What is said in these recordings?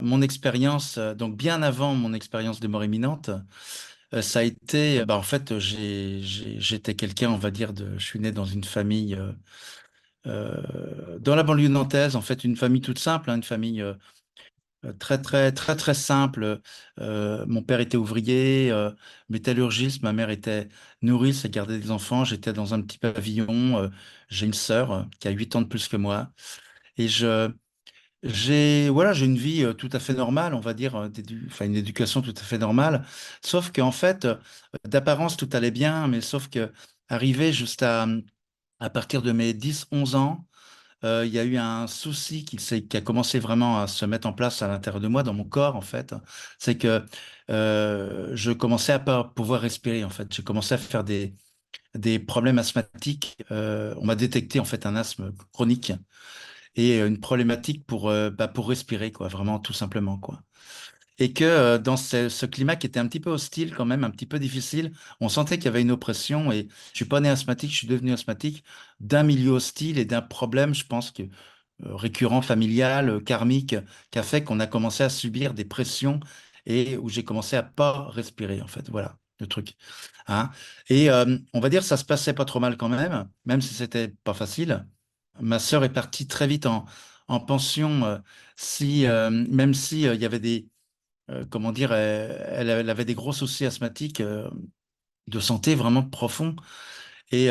Mon expérience, donc bien avant mon expérience de mort imminente, ça a été, en fait, j'étais quelqu'un, on va dire, je suis né dans une famille, dans la banlieue nantaise, en fait, une famille toute simple, hein, une famille très, très, très, très simple. Mon père était ouvrier, métallurgiste, ma mère était nourrice et gardait des enfants. J'étais dans un petit pavillon. J'ai une sœur qui a 8 ans de plus que moi. Et j'ai une vie tout à fait normale, on va dire, enfin une éducation tout à fait normale. Sauf qu'en fait, d'apparence, tout allait bien, mais sauf que arrivé juste à partir de mes 10 11 ans, il y a eu un souci qui a commencé vraiment à se mettre en place à l'intérieur de moi, dans mon corps, en fait. C'est que je commençais à pas pouvoir respirer, en fait. J'ai commencé à faire des problèmes asthmatiques. On m'a détecté, en fait, un asthme chronique et une problématique pour respirer, quoi, vraiment tout simplement, quoi. Et que dans ce climat qui était un petit peu hostile quand même, un petit peu difficile, on sentait qu'il y avait une oppression et je suis pas né asthmatique, je suis devenu asthmatique d'un milieu hostile et d'un problème, je pense que récurrent, familial, karmique, qui a fait qu'on a commencé à subir des pressions et où j'ai commencé à pas respirer en fait. Voilà le truc. Hein. Et on va dire ça se passait pas trop mal quand même si c'était pas facile. Ma sœur est partie très vite en pension, même si il y avait comment dire, elle avait des gros soucis asthmatiques de santé vraiment profonds. Et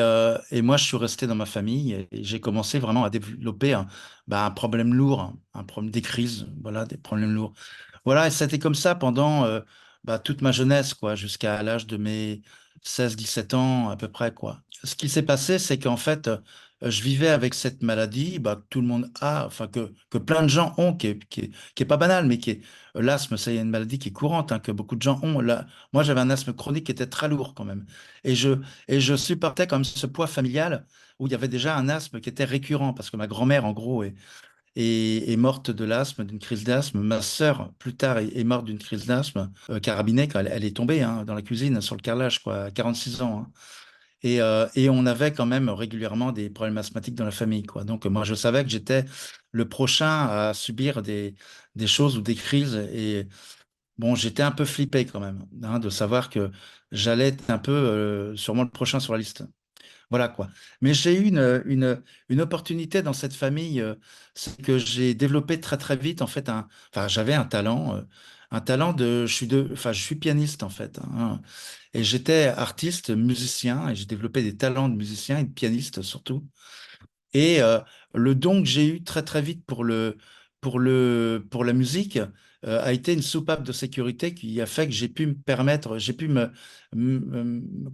moi, je suis resté dans ma famille et j'ai commencé vraiment à développer un problème lourd, un problème des crises, voilà, des problèmes lourds. Voilà, et c'était comme ça pendant toute ma jeunesse, quoi, jusqu'à l'âge de mes 16 17 ans à peu près, quoi. Ce qui s'est passé, c'est qu'en fait, je vivais avec cette maladie que tout le monde a, enfin que plein de gens ont, qui est pas banal, mais l'asthme, c'est une maladie qui est courante, hein, que beaucoup de gens ont. Là, moi, j'avais un asthme chronique qui était très lourd quand même. Et je supportais comme ce poids familial où il y avait déjà un asthme qui était récurrent, parce que ma grand-mère, en gros, est morte de l'asthme, d'une crise d'asthme. Ma sœur, plus tard, est morte d'une crise d'asthme carabinée quand elle est tombée dans la cuisine, sur le carrelage, quoi, à 46 ans. Hein. Et on avait quand même régulièrement des problèmes asthmatiques dans la famille, quoi. Donc, moi, je savais que j'étais le prochain à subir des choses ou des crises. Et bon, j'étais un peu flippé quand même, de savoir que j'allais être un peu sûrement le prochain sur la liste. Voilà quoi. Mais j'ai eu une opportunité dans cette famille, c'est que j'ai développé très très vite en fait enfin j'avais un talent enfin je suis pianiste en fait, hein. Et j'étais artiste, musicien, et j'ai développé des talents de musicien et de pianiste surtout. Et le don que j'ai eu très très vite pour la musique a été une soupape de sécurité qui a fait que j'ai pu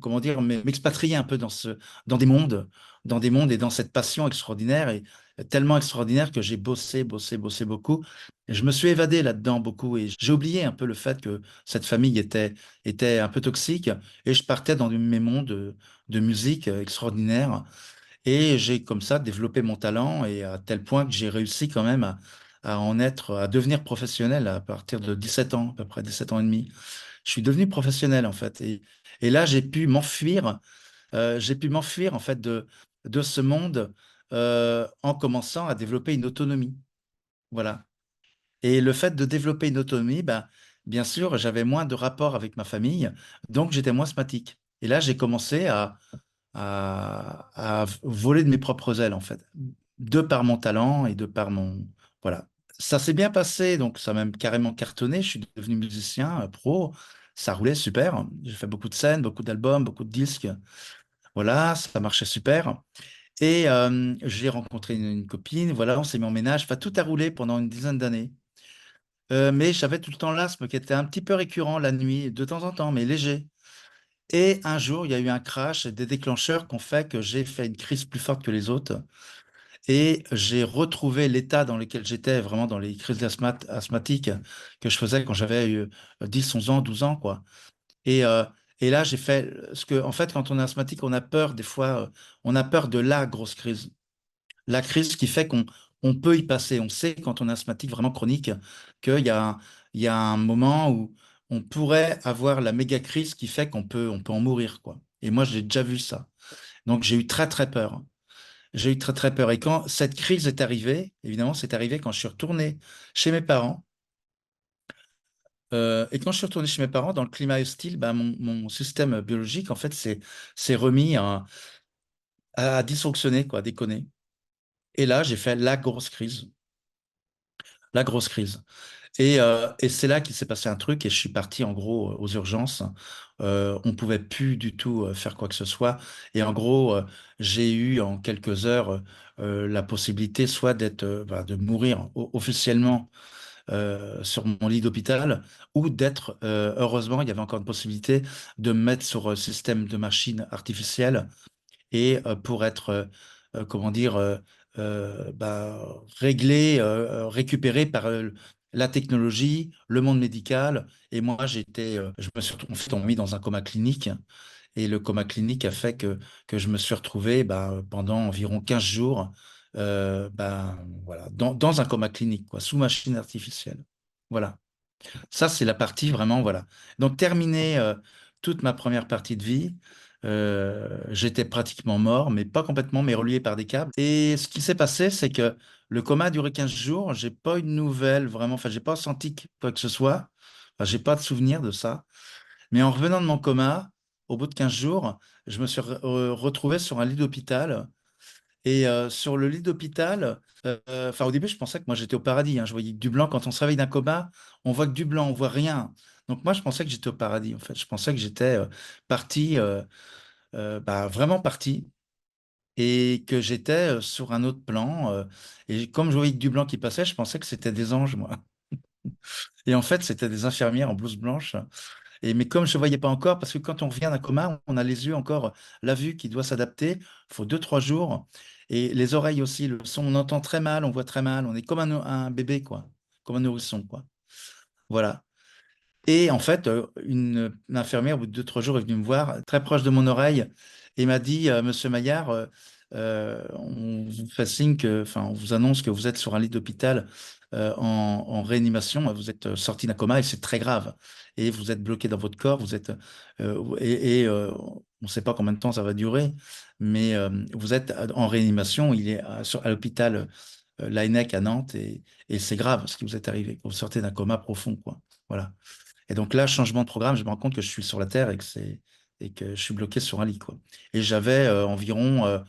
comment dire, m'expatrier un peu dans des mondes et dans cette passion extraordinaire et tellement extraordinaire que j'ai bossé, bossé, bossé beaucoup. Et je me suis évadé là-dedans beaucoup et j'ai oublié un peu le fait que cette famille était un peu toxique et je partais dans mes mondes de musique extraordinaires. Et j'ai comme ça développé mon talent et à tel point que j'ai réussi quand même à devenir professionnel à partir de 17 ans, à peu près 17 ans et demi. Je suis devenu professionnel en fait. Et là, j'ai pu m'enfuir en fait de ce monde en commençant à développer une autonomie. Voilà. Et le fait de développer une autonomie, bien sûr, j'avais moins de rapport avec ma famille, donc j'étais moins asthmatique. Et là, j'ai commencé à voler de mes propres ailes, en fait, de par mon talent et de par mon... Voilà. Ça s'est bien passé, donc ça m'a même carrément cartonné. Je suis devenu musicien pro. Ça roulait super. J'ai fait beaucoup de scènes, beaucoup d'albums, beaucoup de disques. Voilà, ça marchait super. Et j'ai rencontré une copine. Voilà, on s'est mis en ménage. Enfin, tout a roulé pendant une dizaine d'années. Mais j'avais tout le temps l'asthme qui était un petit peu récurrent la nuit, de temps en temps, mais léger. Et un jour, il y a eu un crash, et des déclencheurs qui ont fait que j'ai fait une crise plus forte que les autres. Et j'ai retrouvé l'état dans lequel j'étais, vraiment dans les crises asthmatiques que je faisais quand j'avais eu 10, 11 ans, 12 ans, quoi. Et, euh, et là, j'ai fait ce que, en fait, quand on est asthmatique, on a peur, des fois, on a peur de la grosse crise. La crise qui fait qu'on peut y passer. On sait, quand on est asthmatique vraiment chronique, il y a un moment où on pourrait avoir la méga crise qui fait on peut en mourir, quoi. Et moi, j'ai déjà vu ça. Donc, j'ai eu très, très peur. J'ai eu très, très peur. Et quand cette crise est arrivée, évidemment, c'est arrivé quand je suis retourné chez mes parents. Et quand je suis retourné chez mes parents, dans le climat hostile, bah, mon système biologique, en fait, s'est remis à dysfonctionner, quoi, à déconner. Et là, j'ai fait la grosse crise. La grosse crise. Et c'est là qu'il s'est passé un truc et je suis parti en gros aux urgences. On pouvait plus du tout faire quoi que ce soit. Et en gros, j'ai eu en quelques heures la possibilité soit de mourir officiellement sur mon lit d'hôpital ou d'être, heureusement, il y avait encore une possibilité de me mettre sur système de machine artificielle et pour être, comment dire, réglé, récupéré par la technologie, le monde médical. Et moi, je me suis en fait, on m'a mis dans un coma clinique. Et le coma clinique a fait que je me suis retrouvé pendant environ 15 jours voilà, dans un coma clinique, quoi, sous machine artificielle. Voilà. Ça, c'est la partie vraiment, voilà. Donc, terminé toute ma première partie de vie, j'étais pratiquement mort, mais pas complètement, mais relié par des câbles. Et ce qui s'est passé, c'est que le coma a duré 15 jours. J'ai pas eu de nouvelles vraiment. Enfin, j'ai pas senti quoi que ce soit. Enfin, j'ai pas de souvenir de ça. Mais en revenant de mon coma, au bout de 15 jours, je me suis retrouvé sur un lit d'hôpital et sur le lit d'hôpital, enfin au début, je pensais que moi j'étais au paradis, hein. Je voyais que du blanc. Quand on se réveille d'un coma, on voit que du blanc, on voit rien. Donc moi, je pensais que j'étais au paradis, en fait. Je pensais que j'étais parti, vraiment parti, et que j'étais sur un autre plan. Et comme je voyais que du blanc qui passait, je pensais que c'était des anges, moi. Et en fait, c'était des infirmières en blouse blanche. Mais comme je ne voyais pas encore, parce que quand on revient d'un coma, on a les yeux encore, la vue qui doit s'adapter. Il faut 2, 3 jours. Et les oreilles aussi, le son, on entend très mal, on voit très mal. On est comme un bébé, quoi. Comme un nourrisson, quoi. Voilà. Et en fait, une infirmière, au bout de 2, 3 jours, est venue me voir, très proche de mon oreille, et m'a dit, Monsieur Maillard, on vous fait signe enfin, on vous annonce que vous êtes sur un lit d'hôpital en réanimation, vous êtes sorti d'un coma et c'est très grave. Et vous êtes bloqué dans votre corps, on ne sait pas combien de temps ça va durer, mais vous êtes en réanimation, il est à l'hôpital Laennec à Nantes, et c'est grave ce qui vous est arrivé. Vous sortez d'un coma profond, quoi. Voilà. Et donc là, changement de programme, je me rends compte que je suis sur la Terre et que je suis bloqué sur un lit, quoi. Et j'avais environ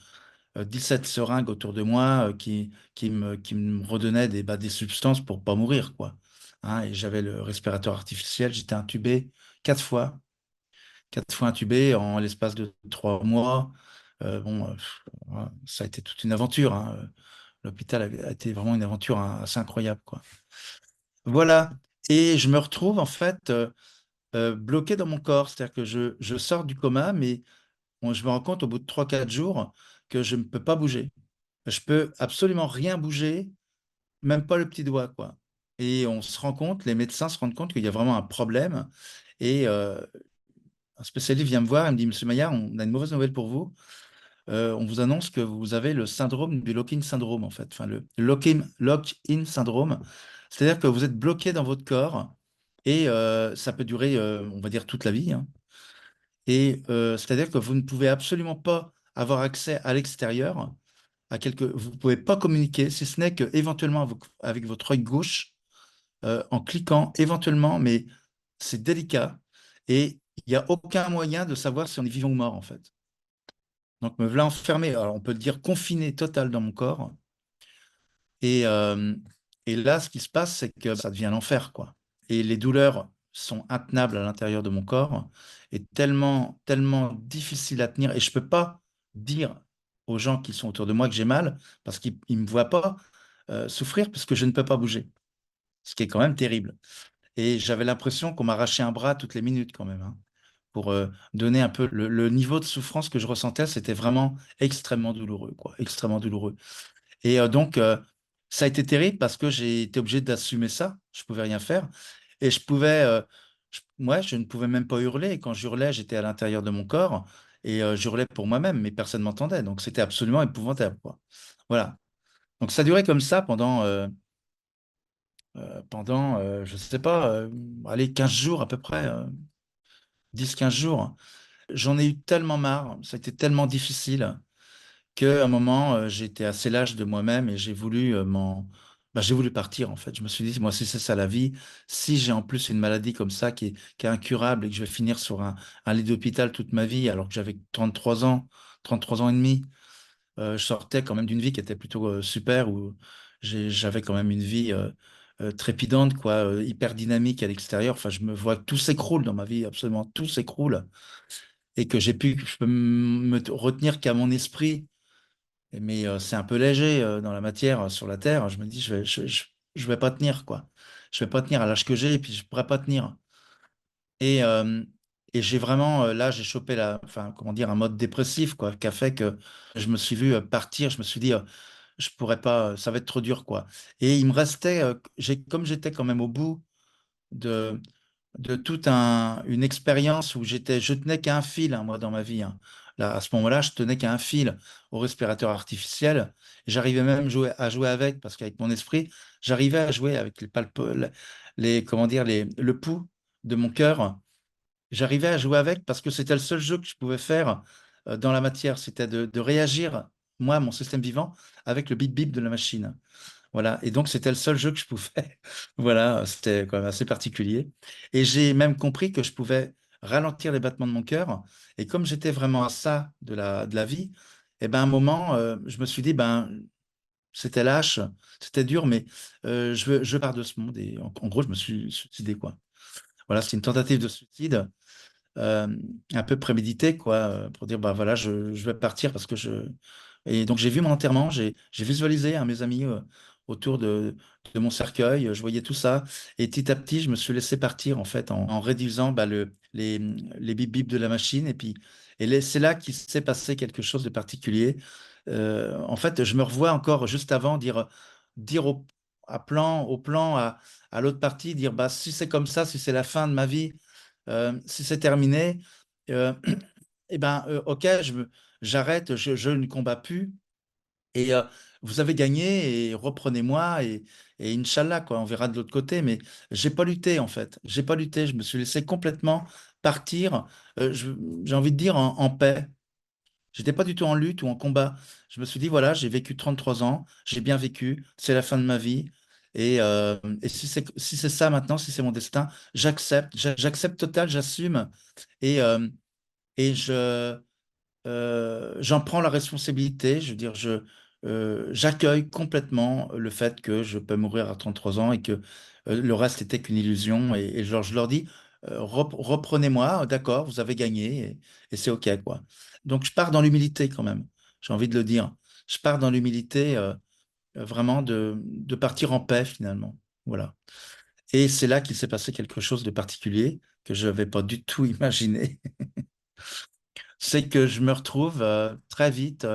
17 seringues autour de moi qui me redonnaient des substances pour pas mourir, quoi. Hein, et j'avais le respirateur artificiel, j'étais intubé 4 fois, 4 fois intubé en l'espace de 3 mois. Voilà, ça a été toute une aventure, hein. L'hôpital a été vraiment une aventure, hein, assez incroyable, quoi. Voilà. Et je me retrouve en fait bloqué dans mon corps. C'est-à-dire que je sors du coma, mais je me rends compte au bout de 3, 4 jours que je ne peux pas bouger. Je peux absolument rien bouger, même pas le petit doigt, quoi. Et on se rend compte, les médecins se rendent compte qu'il y a vraiment un problème. Et un spécialiste vient me voir et me dit, Monsieur Maillard, on a une mauvaise nouvelle pour vous. On vous annonce que vous avez le syndrome du lock-in syndrome, en fait. Enfin, le lock-in syndrome. C'est-à-dire que vous êtes bloqué dans votre corps et ça peut durer, on va dire, toute la vie, hein. Et c'est-à-dire que vous ne pouvez absolument pas avoir accès à l'extérieur, vous ne pouvez pas communiquer, si ce n'est que éventuellement avec votre œil gauche, en cliquant éventuellement, mais c'est délicat. Et il n'y a aucun moyen de savoir si on est vivant ou mort, en fait. Donc me voilà enfermé, alors on peut le dire confiné total dans mon corps. Et, euh, et là, ce qui se passe, c'est que ça devient l'enfer, quoi. Et les douleurs sont intenables à l'intérieur de mon corps et tellement, tellement difficiles à tenir. Et je peux pas dire aux gens qui sont autour de moi que j'ai mal parce qu'ils ne me voient pas souffrir parce que je ne peux pas bouger, ce qui est quand même terrible. Et j'avais l'impression qu'on m'arrachait un bras toutes les minutes quand même, hein, pour donner un peu le niveau de souffrance que je ressentais. C'était vraiment extrêmement douloureux, quoi, extrêmement douloureux. Et donc, ça a été terrible parce que j'ai été obligé d'assumer ça. Je pouvais rien faire. Et je ne pouvais même pas hurler. Et quand j'hurlais, j'étais à l'intérieur de mon corps et j'hurlais pour moi-même, mais personne ne m'entendait. Donc, c'était absolument épouvantable, quoi. Voilà. Donc, ça durait comme ça pendant je sais pas, allez, 15 jours à peu près, 10, 15 jours. J'en ai eu tellement marre. Ça a été tellement difficile qu'à un moment, j'étais assez lâche de moi-même et j'ai voulu bah, j'ai voulu partir, en fait. Je me suis dit, moi, si c'est ça la vie, si j'ai en plus une maladie comme ça qui est incurable et que je vais finir sur un lit d'hôpital toute ma vie, alors que j'avais 33 ans, 33 ans et demi, je sortais quand même d'une vie qui était plutôt super, où j'avais quand même une vie trépidante, quoi, hyper dynamique à l'extérieur. Enfin, je me vois que tout s'écroule dans ma vie, absolument tout s'écroule, et que je peux me retenir qu'à mon esprit. Mais c'est un peu léger dans la matière, sur la Terre. Je me dis, je vais pas tenir, quoi. Je vais pas tenir à l'âge que j'ai, et puis je pourrais pas tenir. Et, euh, et j'ai vraiment, là, j'ai chopé enfin, comment dire, un mode dépressif, quoi, qui a fait que je me suis vu partir. Je me suis dit, je pourrais pas, ça va être trop dur, quoi. Et il me restait, comme j'étais quand même au bout de, de toute une expérience où je tenais qu'à un fil, hein, moi, dans ma vie, hein. Là, à ce moment-là, je tenais qu'à un fil au respirateur artificiel. J'arrivais même à jouer avec, parce qu'avec mon esprit, j'arrivais à jouer avec comment dire, le pouls de mon cœur. J'arrivais à jouer avec parce que c'était le seul jeu que je pouvais faire dans la matière. C'était de réagir, moi, mon système vivant, avec le bip-bip de la machine. Voilà. Et donc, c'était le seul jeu que je pouvais. Voilà. C'était quand même assez particulier. Et j'ai même compris que je pouvais ralentir les battements de mon cœur. Et comme j'étais vraiment à ça de la vie, et ben, à un moment, je me suis dit, ben, c'était lâche, c'était dur, mais je pars de ce monde. Et en gros, je me suis suicidé, quoi. Voilà, c'est une tentative de suicide euh, un peu prémédité, quoi, pour dire, bah voilà, je vais partir parce que je... Et donc j'ai vu mon enterrement, j'ai visualisé mes amis autour de mon cercueil, je voyais tout ça, et petit à petit, je me suis laissé partir, en fait, en réduisant bah, les bip-bip de la machine, et puis c'est là qu'il s'est passé quelque chose de particulier. En fait, je me revois encore juste avant dire au plan, à l'autre partie, dire, bah, si c'est comme ça, si c'est la fin de ma vie, si c'est terminé, euh, eh ben, ok, j'arrête, je ne combats plus. Et vous avez gagné et reprenez-moi et Inch'Allah, quoi, on verra de l'autre côté. Mais j'ai pas lutté, en fait. J'ai pas lutté. Je me suis laissé complètement partir, j'ai envie de dire, en paix. J'étais pas du tout en lutte ou en combat. Je me suis dit, voilà, j'ai vécu 33 ans, j'ai bien vécu, c'est la fin de ma vie. Et si c'est ça maintenant, si c'est mon destin, j'accepte, j'accepte total, j'assume. Et, euh, et j'en prends la responsabilité. Je veux dire, j'accueille complètement le fait que je peux mourir à 33 ans et que le reste était qu'une illusion. Et je leur dis, reprenez-moi, d'accord, vous avez gagné et c'est OK, quoi. Donc, je pars dans l'humilité quand même. J'ai envie de le dire. Je pars dans l'humilité, vraiment de partir en paix finalement. Voilà. Et c'est là qu'il s'est passé quelque chose de particulier que je n'avais pas du tout imaginé. C'est que je me retrouve très vite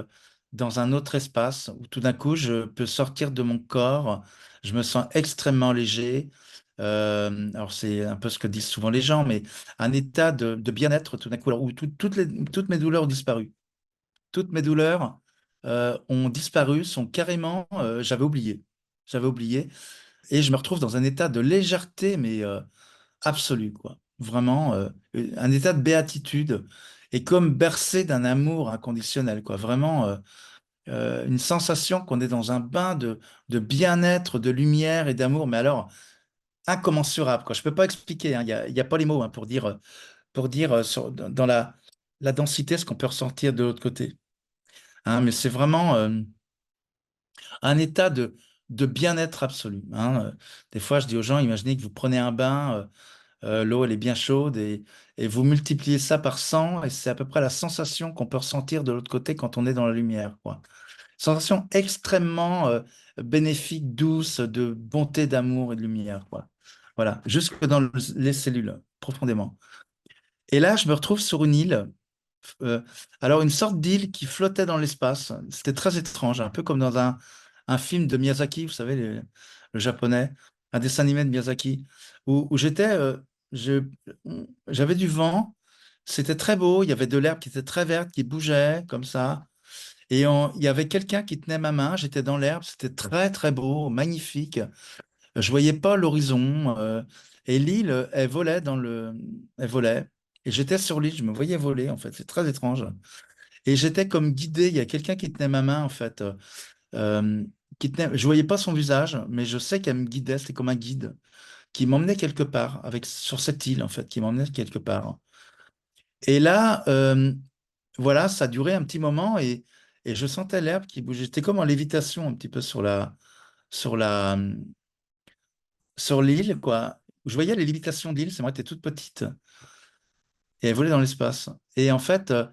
dans un autre espace où tout d'un coup, je peux sortir de mon corps. Je me sens extrêmement léger. Alors, c'est un peu ce que disent souvent les gens, mais un état de bien-être tout d'un coup, alors, où toutes mes douleurs ont disparu. Toutes mes douleurs ont disparu, sont carrément, j'avais oublié. J'avais oublié. Et je me retrouve dans un état de légèreté, mais absolue, quoi. Vraiment, un état de béatitude et comme bercé d'un amour inconditionnel, quoi. Vraiment, une sensation qu'on est dans un bain de bien-être, de lumière et d'amour, mais alors incommensurable, quoi. Je peux pas expliquer, hein. Il y a pas les mots, hein, pour dire dans la densité ce qu'on peut ressentir de l'autre côté. Hein, mais c'est vraiment un état de bien-être absolu. Hein. Des fois, je dis aux gens, imaginez que vous prenez un bain. L'eau, elle est bien chaude et vous multipliez ça par 100 et c'est à peu près la sensation qu'on peut ressentir de l'autre côté quand on est dans la lumière, quoi. Sensation extrêmement bénéfique, douce, de bonté, d'amour et de lumière, quoi. Voilà, jusque dans les cellules, profondément. Et là, je me retrouve sur une île, euh, alors une sorte d'île qui flottait dans l'espace. C'était très étrange, un peu comme dans un film de Miyazaki, vous savez, le japonais, un dessin animé de Miyazaki, où je- j'avais du vent, c'était très beau, il y avait de l'herbe qui était très verte, qui bougeait comme ça, et il y avait quelqu'un qui tenait ma main, j'étais dans l'herbe, c'était très très beau, magnifique. Je voyais pas l'horizon, et l'île, elle volait, et j'étais sur l'île, je me voyais voler en fait, c'est très étrange. Et j'étais comme guidé, il y a quelqu'un qui tenait ma main en fait. je voyais pas son visage, mais je sais qu'elle me guidait, c'était comme un guide qui m'emmenait quelque part, sur cette île, en fait, qui m'emmenait quelque part. Et là, voilà, ça a duré un petit moment et je sentais l'herbe qui bougeait. J'étais comme en lévitation un petit peu sur la, sur l'île, quoi. Je voyais les lévitations d'île, c'est moi, était toute petite et elle volait dans l'espace. Et en fait, à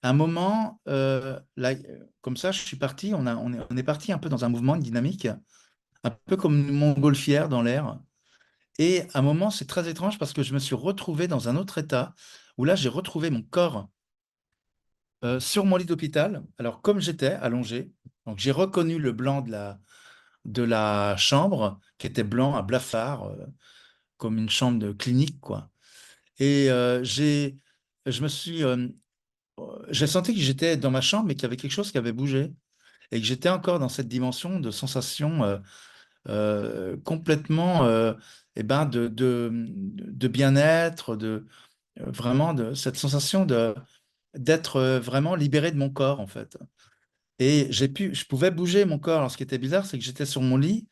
un moment, là, comme ça, je suis parti, on est parti un peu dans un mouvement, une dynamique, un peu comme une montgolfière dans l'air. Et à un moment, c'est très étrange parce que je me suis retrouvé dans un autre état où là, j'ai retrouvé mon corps sur mon lit d'hôpital. Alors, comme j'étais allongé, donc j'ai reconnu le blanc de la chambre qui était blanc à blafard, comme une chambre de clinique, quoi. Et je me suis, j'ai senti que j'étais dans ma chambre, mais qu'il y avait quelque chose qui avait bougé et que j'étais encore dans cette dimension de sensation complètement, eh ben, de bien-être, vraiment de cette sensation d'être vraiment libéré de mon corps, en fait. Et je pouvais bouger mon corps. Alors, ce qui était bizarre, c'est que j'étais sur mon lit,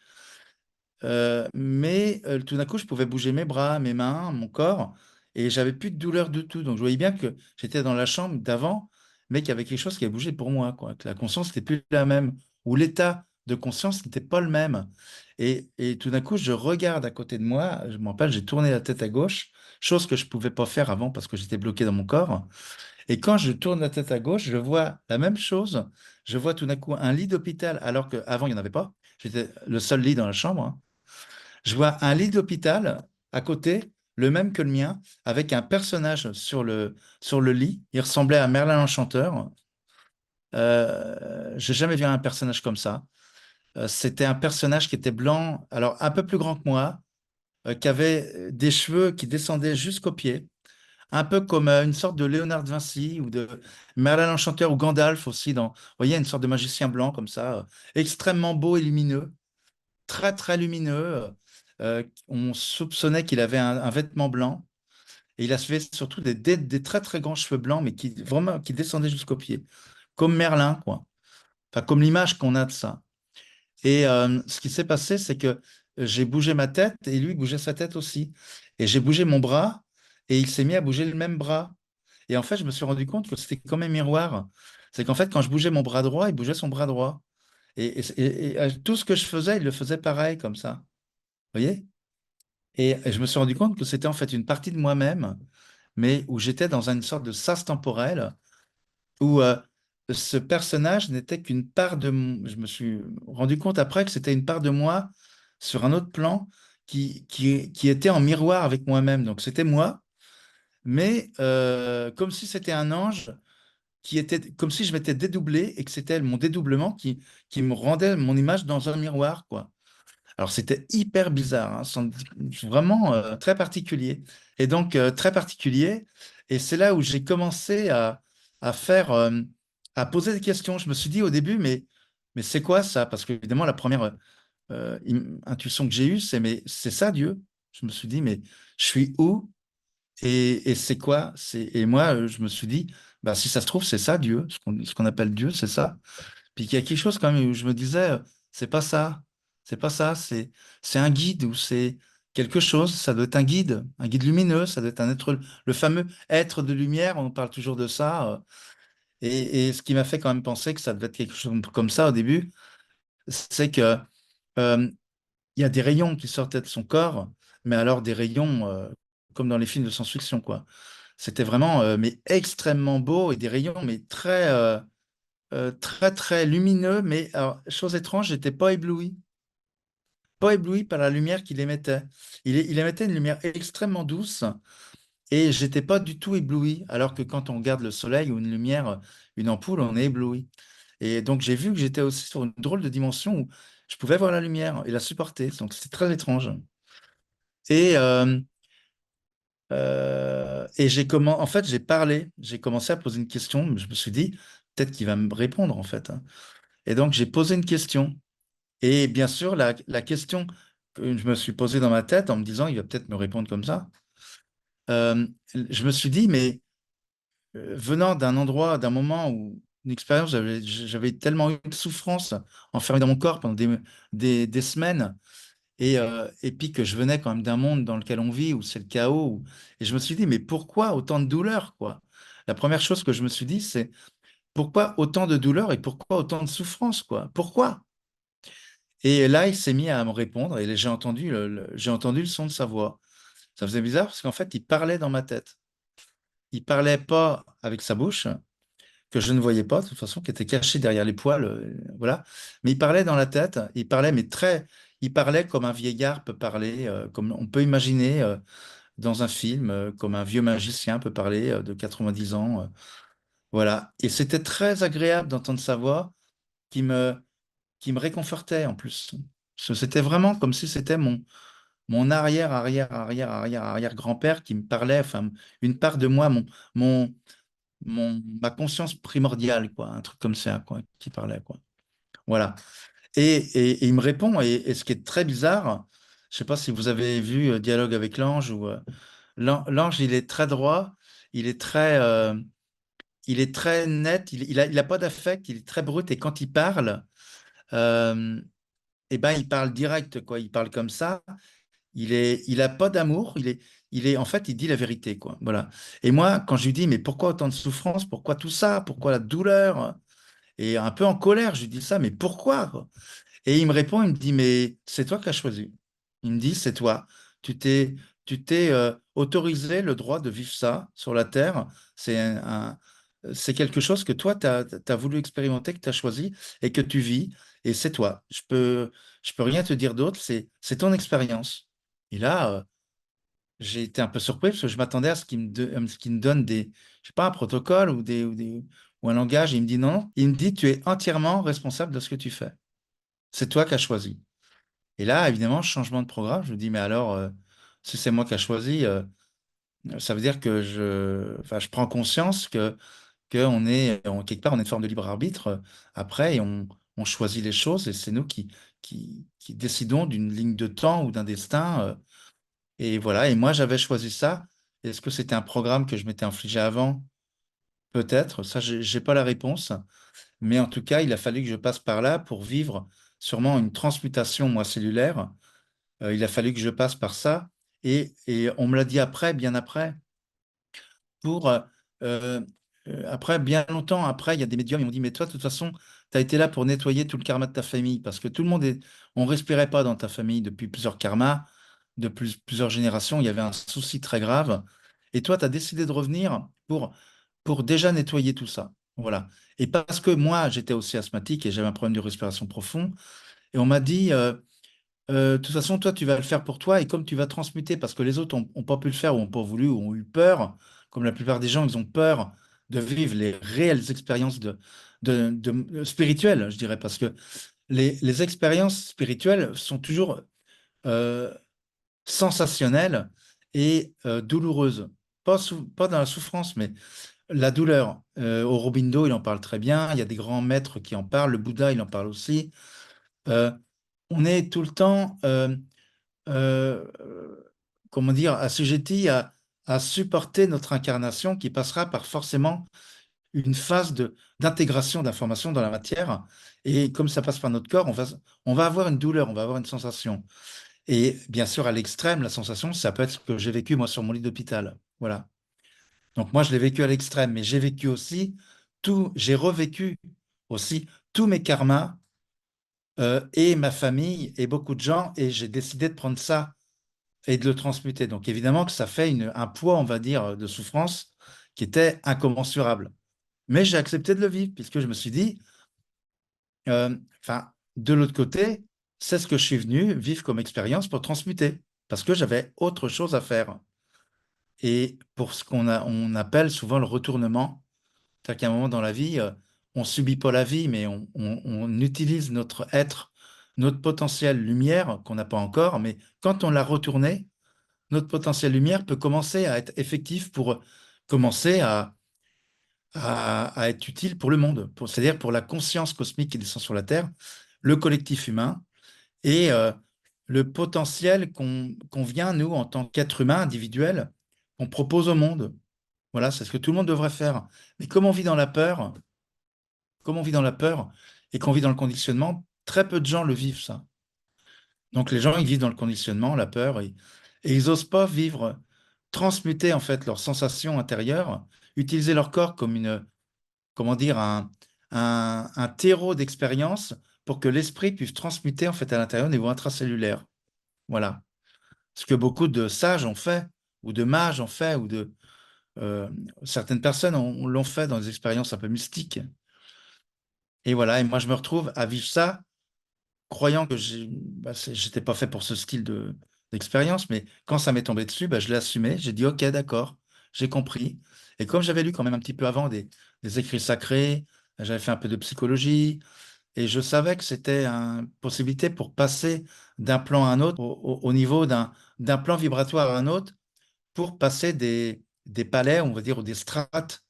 mais tout d'un coup, je pouvais bouger mes bras, mes mains, mon corps, et j'avais plus de douleur du tout. Donc, je voyais bien que j'étais dans la chambre d'avant, mais qu'il y avait quelque chose qui avait bougé pour moi, quoi. Que la conscience n'était plus la même, ou l'état de conscience n'était pas le même. Et tout d'un coup, je regarde à côté de moi. Je me rappelle, j'ai tourné la tête à gauche, chose que je pouvais pas faire avant parce que j'étais bloqué dans mon corps. Et quand je tourne la tête à gauche, je vois la même chose. Je vois tout d'un coup un lit d'hôpital, alors qu'avant, il n'y en avait pas. J'étais le seul lit dans la chambre, hein. Je vois un lit d'hôpital à côté, le même que le mien, avec un personnage sur le lit. Il ressemblait à Merlin l'Enchanteur. J'ai jamais vu un personnage comme ça. C'était un personnage qui était blanc, alors un peu plus grand que moi, qui avait des cheveux qui descendaient jusqu'aux pieds, un peu comme une sorte de Léonard de Vinci ou de Merlin l'Enchanteur ou Gandalf aussi. Vous voyez, une sorte de magicien blanc comme ça, extrêmement beau et lumineux, très très lumineux. On soupçonnait qu'il avait un vêtement blanc et il avait surtout des très très grands cheveux blancs, mais qui vraiment qui descendaient jusqu'aux pieds, comme Merlin, quoi. Enfin, comme l'image qu'on a de ça. Et ce qui s'est passé, c'est que j'ai bougé ma tête et lui bougeait sa tête aussi. Et j'ai bougé mon bras et il s'est mis à bouger le même bras. Et en fait, je me suis rendu compte que c'était comme un miroir. C'est qu'en fait, quand je bougeais mon bras droit, il bougeait son bras droit. Et tout ce que je faisais, il le faisait pareil, comme ça. Vous voyez? Et je me suis rendu compte que c'était en fait une partie de moi-même, mais où j'étais dans une sorte de sas temporel, où ce personnage n'était qu'une part de mon... Je me suis rendu compte après que c'était une part de moi sur un autre plan qui était en miroir avec moi-même. Donc c'était moi, mais comme si c'était un ange qui était comme si je m'étais dédoublé et que c'était mon dédoublement qui me rendait mon image dans un miroir, quoi. Alors c'était hyper bizarre, hein, vraiment très particulier. Et donc très particulier. Et c'est là où j'ai commencé à faire, à poser des questions. Je me suis dit au début, mais c'est quoi ça? Parce que évidemment, la première intuition que j'ai eue, c'est mais c'est ça Dieu? Je me suis dit, mais je suis où? Et c'est quoi? Et moi, je me suis dit, bah, si ça se trouve, c'est ça Dieu, ce qu'on appelle Dieu, c'est ça. Puis il y a quelque chose quand même où je me disais, c'est pas ça, c'est pas ça, c'est un guide ou c'est quelque chose, ça doit être un guide lumineux, ça doit être un être, le fameux être de lumière, on parle toujours de ça. Et ce qui m'a fait quand même penser que ça devait être quelque chose comme ça au début, c'est que euh, il y a des rayons qui sortaient de son corps, mais alors des rayons comme dans les films de science-fiction, quoi. C'était vraiment mais extrêmement beau et des rayons mais très très lumineux, mais alors, chose étrange, j'étais pas ébloui par la lumière qu'il émettait. Il émettait une lumière extrêmement douce et j'étais pas du tout ébloui, alors que quand on regarde le soleil ou une lumière, une ampoule, on est ébloui. Et donc j'ai vu que j'étais aussi sur une drôle de dimension où je pouvais voir la lumière et la supporter. Donc c'est très étrange. Et en fait, j'ai commencé à poser une question. Je me suis dit, peut-être qu'il va me répondre en fait, hein. Et donc j'ai posé une question. Et bien sûr, la question que je me suis posée dans ma tête en me disant, il va peut-être me répondre comme ça, je me suis dit, mais venant d'un endroit, d'un moment où une expérience, j'avais tellement eu de souffrance enfermée dans mon corps pendant des semaines, et puis que je venais quand même d'un monde dans lequel on vit, où c'est le chaos, et je me suis dit, mais pourquoi autant de douleur, quoi? La première chose que je me suis dit, c'est pourquoi autant de douleur et pourquoi autant de souffrance, quoi? Pourquoi? Et là, il s'est mis à me répondre, et j'ai entendu le son de sa voix. Ça faisait bizarre parce qu'en fait, il parlait dans ma tête. Il parlait pas avec sa bouche, que je ne voyais pas, de toute façon, qui était caché derrière les poils, voilà. Mais il parlait dans la tête, il parlait comme un vieillard peut parler, comme on peut imaginer dans un film, comme un vieux magicien peut parler de 90 ans, voilà. Et c'était très agréable d'entendre sa voix qui me, qui me réconfortait en plus. Parce que c'était vraiment comme si c'était mon arrière grand-père qui me parlait, enfin, une part de moi, mon, ma conscience primordiale, quoi, un truc comme ça, quoi, qui parlait, quoi. Voilà. Et il me répond, et ce qui est très bizarre, je sais pas si vous avez vu Dialogue avec l'ange, ou l'ange, il est très droit, il est il est très net, il a pas d'affect, il est très brut, et quand il parle, euh, eh ben, il parle direct, quoi, il parle comme ça. Il a pas d'amour, en fait, il dit la vérité, quoi. Voilà. Et moi, quand je lui dis, mais pourquoi autant de souffrance? Pourquoi tout ça? Pourquoi la douleur? Et un peu en colère, je lui dis ça, mais pourquoi, quoi? Et il me répond, il me dit, mais c'est toi qui as choisi. Il me dit, c'est toi. Tu t'es, tu t'es autorisé le droit de vivre ça sur la terre. C'est c'est quelque chose que toi, tu as voulu expérimenter, que tu as choisi et que tu vis. Et c'est toi. Je peux rien te dire d'autre. C'est ton expérience. Et là, j'ai été un peu surpris parce que je m'attendais à à ce qu'il me donne je sais pas, un protocole ou un langage. Et il me dit non. Il me dit, tu es entièrement responsable de ce que tu fais. C'est toi qui as choisi. Et là, évidemment, changement de programme. Je me dis, mais alors, si c'est moi qui ai choisi, ça veut dire que enfin, je prends conscience quelque part, on est une forme de libre arbitre après, et on choisit les choses, et c'est nous qui décidons d'une ligne de temps ou d'un destin. Et voilà. Et moi, j'avais choisi ça. Est-ce que c'était un programme que je m'étais infligé avant? Peut-être. Ça, j'ai pas la réponse. Mais en tout cas, il a fallu que je passe par là pour vivre sûrement une transmutation, moi, cellulaire. Il a fallu que je passe par ça. Et on me l'a dit après, bien après, pour, euh, après, bien longtemps après, il y a des médiums, ils m'ont dit, mais toi, de toute façon, tu as été là pour nettoyer tout le karma de ta famille, parce que tout le monde on respirait pas dans ta famille depuis plusieurs karmas, de plusieurs générations, il y avait un souci très grave. Et toi, tu as décidé de revenir pour déjà nettoyer tout ça. Voilà. Et parce que moi, j'étais aussi asthmatique et j'avais un problème de respiration profond, et on m'a dit, de toute façon, toi, tu vas le faire pour toi, et comme tu vas transmuter, parce que les autres ont pas pu le faire ou ont pas voulu ou ont eu peur, comme la plupart des gens, ils ont peur de vivre les réelles expériences spirituelles, je dirais, parce que les expériences spirituelles sont toujours euh, sensationnelles et douloureuses. Pas dans la souffrance, mais la douleur. Aurobindo, il en parle très bien. Il y a des grands maîtres qui en parlent. Le Bouddha, il en parle aussi. Euh, on est tout le temps euh, euh, comment dire, assujetti à supporter notre incarnation qui passera par forcément une phase d'intégration d'informations dans la matière. Et comme ça passe par notre corps, on va avoir une douleur, on va avoir une sensation. Et bien sûr, à l'extrême, la sensation, ça peut être ce que j'ai vécu moi sur mon lit d'hôpital. Voilà. Donc moi, je l'ai vécu à l'extrême, mais j'ai vécu aussi j'ai revécu aussi tous mes karmas et ma famille et beaucoup de gens, et j'ai décidé de prendre ça et de le transmuter. Donc évidemment que ça fait un poids, on va dire, de souffrance qui était incommensurable. Mais j'ai accepté de le vivre puisque je me suis dit, enfin, de l'autre côté, c'est ce que je suis venu vivre comme expérience pour transmuter parce que j'avais autre chose à faire. Et pour ce on appelle souvent le retournement, c'est-à-dire qu'à un moment dans la vie, on subit pas la vie, mais on utilise notre être, notre potentiel lumière qu'on n'a pas encore, mais quand on l'a retourné, notre potentiel lumière peut commencer à être effectif pour commencer à être utile pour le monde, c'est-à-dire pour la conscience cosmique qui descend sur la Terre, le collectif humain et le potentiel qu'on vient, nous, en tant qu'être humain individuel, qu'on propose au monde. Voilà, c'est ce que tout le monde devrait faire. Mais comme on vit dans la peur, comme on vit dans la peur et qu'on vit dans le conditionnement, très peu de gens le vivent, ça. Donc les gens, ils vivent dans le conditionnement, la peur, et ils osent pas vivre, transmuter en fait leurs sensations intérieures, utiliser leur corps comme une, comment dire, un terreau d'expérience pour que l'esprit puisse transmuter en fait à l'intérieur au niveau intracellulaire. Voilà. Ce que beaucoup de sages ont fait, ou de mages ont fait, ou de euh, certaines personnes l'ont fait dans des expériences un peu mystiques. Et voilà, et moi je me retrouve à vivre ça, croyant que j'étais pas fait pour ce style d'expérience, mais quand ça m'est tombé dessus, bah, je l'ai assumé, j'ai dit ok, d'accord, j'ai compris. Et comme j'avais lu quand même un petit peu avant des écrits sacrés, j'avais fait un peu de psychologie, et je savais que c'était une possibilité pour passer d'un plan à un autre, au niveau d'un plan vibratoire à un autre, pour passer des palais, on va dire, ou des strates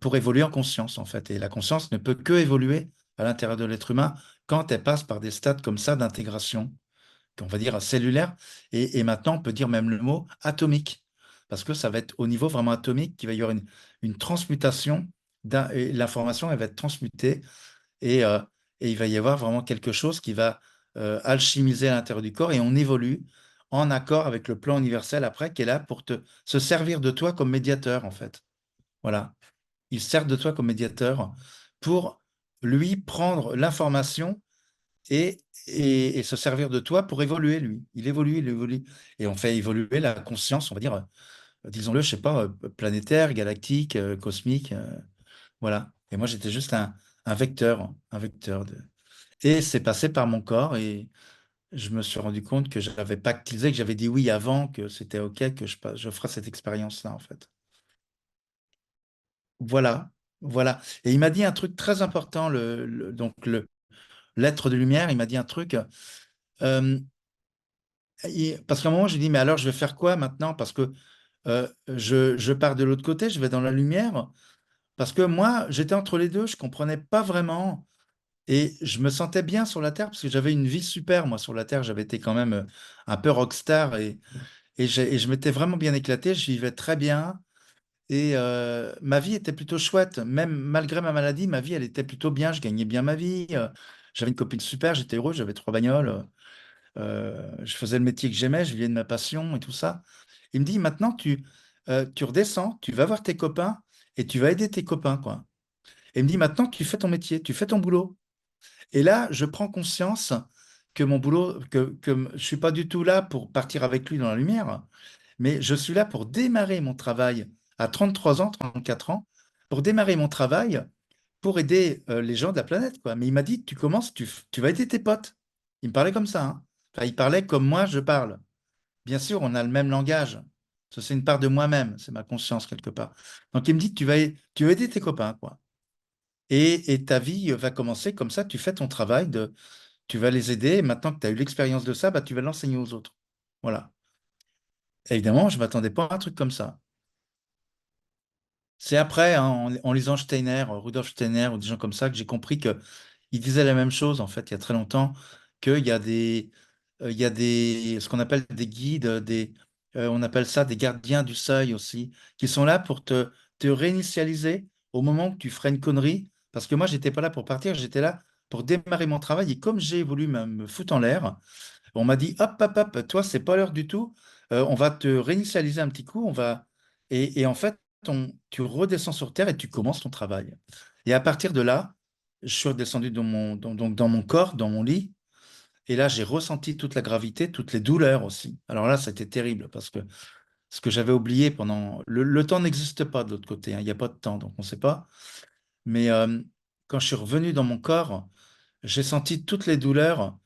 pour évoluer en conscience, en fait. Et la conscience ne peut que évoluer à l'intérieur de l'être humain quand elle passe par des stades comme ça d'intégration, on va dire cellulaire, et maintenant on peut dire même le mot atomique, parce que ça va être au niveau vraiment atomique qu'il va y avoir une transmutation, et l'information elle va être transmutée, et, euh, et il va y avoir vraiment quelque chose qui va alchimiser à l'intérieur du corps, et on évolue en accord avec le plan universel après, qui est là pour se servir de toi comme médiateur, en fait. Voilà. Il sert de toi comme médiateur pour lui prendre l'information et se servir de toi pour évoluer, lui. Il évolue, il évolue. Et on fait évoluer la conscience, on va dire, disons-le, je sais pas, planétaire, galactique, cosmique. Voilà. Et moi, j'étais juste un vecteur, un vecteur de... Et c'est passé par mon corps et je me suis rendu compte que j'avais pactisé, que j'avais dit oui avant, que c'était OK, que je ferais cette expérience-là, en fait. Voilà, voilà. Et il m'a dit un truc très important, donc l'être de lumière, il m'a dit un truc, euh, parce qu'à un moment, j'ai dit, mais alors je vais faire quoi maintenant? Parce que je pars de l'autre côté, je vais dans la lumière, parce que moi, j'étais entre les deux, je comprenais pas vraiment, et je me sentais bien sur la Terre, parce que j'avais une vie super, moi, sur la Terre, j'avais été quand même un peu rockstar, et je m'étais vraiment bien éclaté, je vivais très bien. Et ma vie était plutôt chouette, même malgré ma maladie, ma vie, elle était plutôt bien, je gagnais bien ma vie, j'avais une copine super, j'étais heureux, j'avais trois bagnoles, je faisais le métier que j'aimais, je vivais de ma passion et tout ça. Il me dit, maintenant, tu redescends, tu vas voir tes copains et tu vas aider tes copains, quoi. Et il me dit, maintenant, tu fais ton métier, tu fais ton boulot. Et là, je prends conscience que mon boulot, que je suis pas du tout là pour partir avec lui dans la lumière, mais je suis là pour démarrer mon travail à 33 ans, 34 ans, pour démarrer mon travail pour aider les gens de la planète, quoi. Mais il m'a dit, tu commences, tu vas aider tes potes. Il me parlait comme ça, hein. Enfin, il parlait comme moi, je parle. Bien sûr, on a le même langage. Ça, c'est une part de moi-même, c'est ma conscience quelque part. Donc, il me dit, tu vas aider tes copains, quoi. Et ta vie va commencer comme ça, tu fais ton travail, tu vas les aider, et maintenant que tu as eu l'expérience de ça, bah, tu vas l'enseigner aux autres. Voilà. Évidemment, je ne m'attendais pas à un truc comme ça. C'est après, hein, en lisant Steiner, Rudolf Steiner ou des gens comme ça, que j'ai compris que il disait la même chose, en fait, il y a très longtemps, il y a ce qu'on appelle des guides, on appelle ça des gardiens du seuil aussi, qui sont là pour te réinitialiser au moment où tu ferais une connerie. Parce que moi, j'étais pas là pour partir, j'étais là pour démarrer mon travail. Et comme j'ai voulu me foutre en l'air, on m'a dit, hop, hop, hop, toi, c'est pas l'heure du tout. On va te réinitialiser un petit coup. Et en fait, tu redescends sur Terre et tu commences ton travail. Et à partir de là, je suis redescendu donc dans mon corps, dans mon lit. Et là, j'ai ressenti toute la gravité, toutes les douleurs aussi. Alors là, c'était terrible parce que ce que j'avais oublié pendant... Le temps n'existe pas de l'autre côté, hein. Il n'y a pas de temps, donc on ne sait pas. Mais quand je suis revenu dans mon corps, j'ai senti toutes les douleurs.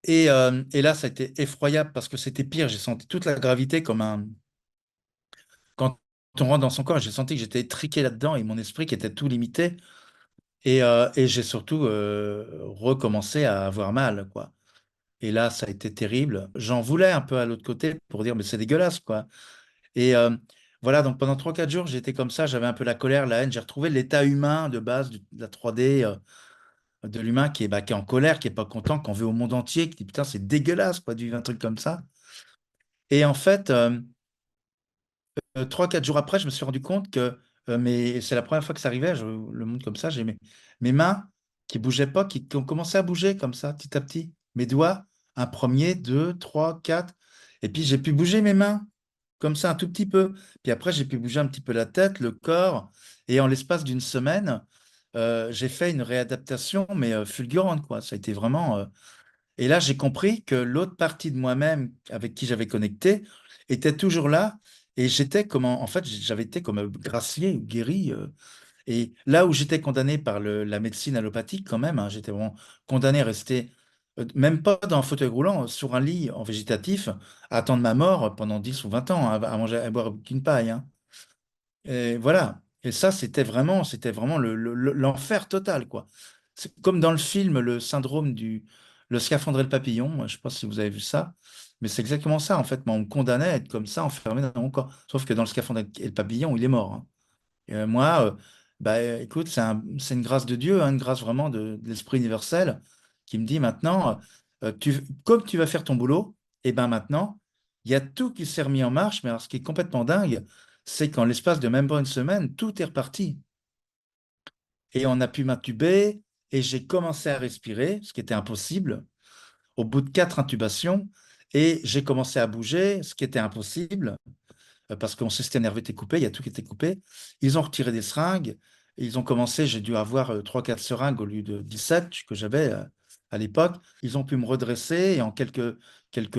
Et là, ça a été effroyable parce que c'était pire. J'ai senti toute la gravité comme un... Quand on rentre dans son corps, j'ai senti que j'étais étriqué là-dedans et mon esprit qui était tout limité. Et j'ai surtout recommencé à avoir mal, quoi. Et là, ça a été terrible. J'en voulais un peu à l'autre côté pour dire, mais c'est dégueulasse, quoi. Et voilà, donc pendant 3 4 jours, j'étais comme ça. J'avais un peu la colère, la haine. J'ai retrouvé l'état humain de base de la 3D, de l'humain qui est en colère, qui est pas content, qu'on veut au monde entier, qui dit, putain, c'est dégueulasse, quoi, de vivre un truc comme ça. Et en fait, 3 4 jours après, je me suis rendu compte que mais c'est la première fois que ça arrivait, je le montre comme ça, j'ai mes mains qui bougeaient pas, qui ont commencé à bouger comme ça, petit à petit. Mes doigts, un premier, deux, trois, quatre. Et puis j'ai pu bouger mes mains, comme ça, un tout petit peu. Puis après, j'ai pu bouger un petit peu la tête, le corps. Et en l'espace d'une semaine, j'ai fait une réadaptation, mais fulgurante, quoi. Ça a été vraiment. Et là, j'ai compris que l'autre partie de moi-même avec qui j'avais connecté était toujours là. Et j'étais comme, en fait, j'avais été comme gracié, guéri. Et là où j'étais condamné par la médecine allopathique, quand même, hein, j'étais vraiment condamné à rester, même pas dans un fauteuil roulant, sur un lit en végétatif, à attendre ma mort pendant 10 ou 20 ans, hein, à manger, à boire qu'une paille, hein. Et voilà. Et ça, c'était vraiment l'enfer total, quoi. C'est comme dans le film, le syndrome le scaphandre et le papillon. Je ne sais pas si vous avez vu ça, mais c'est exactement ça, en fait. On me condamnait à être comme ça, enfermé dans mon corps. Sauf que dans le scaphandre et le papillon, il est mort, hein. Moi, bah, écoute, c'est une grâce de Dieu, hein, une grâce vraiment de l'Esprit universel qui me dit maintenant, comme tu vas faire ton boulot, et ben maintenant, il y a tout qui s'est remis en marche. Mais alors, ce qui est complètement dingue, c'est qu'en l'espace de même pas une semaine, tout est reparti. Et on a pu m'intuber et j'ai commencé à respirer, ce qui était impossible, au bout de 4 intubations. Et j'ai commencé à bouger, ce qui était impossible parce que mon système nerveux était coupé, il y a tout qui était coupé. Ils ont retiré des seringues, ils ont commencé, j'ai dû avoir 3-4 seringues au lieu de 17 que j'avais à l'époque. Ils ont pu me redresser et en quelques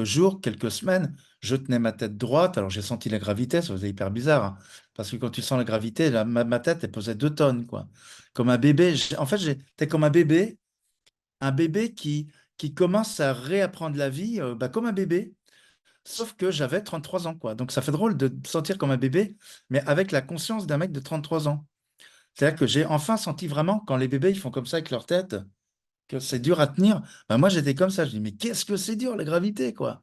jours, quelques semaines, je tenais ma tête droite. Alors j'ai senti la gravité, ça faisait hyper bizarre, hein, parce que quand tu sens la gravité, ma tête, elle pesait 2 tonnes, quoi. Comme un bébé. En fait, j'étais comme un bébé qui commence à réapprendre la vie, bah, comme un bébé. Sauf que j'avais 33 ans, quoi. Donc ça fait drôle de me sentir comme un bébé, mais avec la conscience d'un mec de 33 ans. C'est-à-dire que j'ai enfin senti vraiment, quand les bébés ils font comme ça avec leur tête, que c'est dur à tenir. Ben, moi, j'étais comme ça. Je dis, mais qu'est-ce que c'est dur, la gravité, quoi.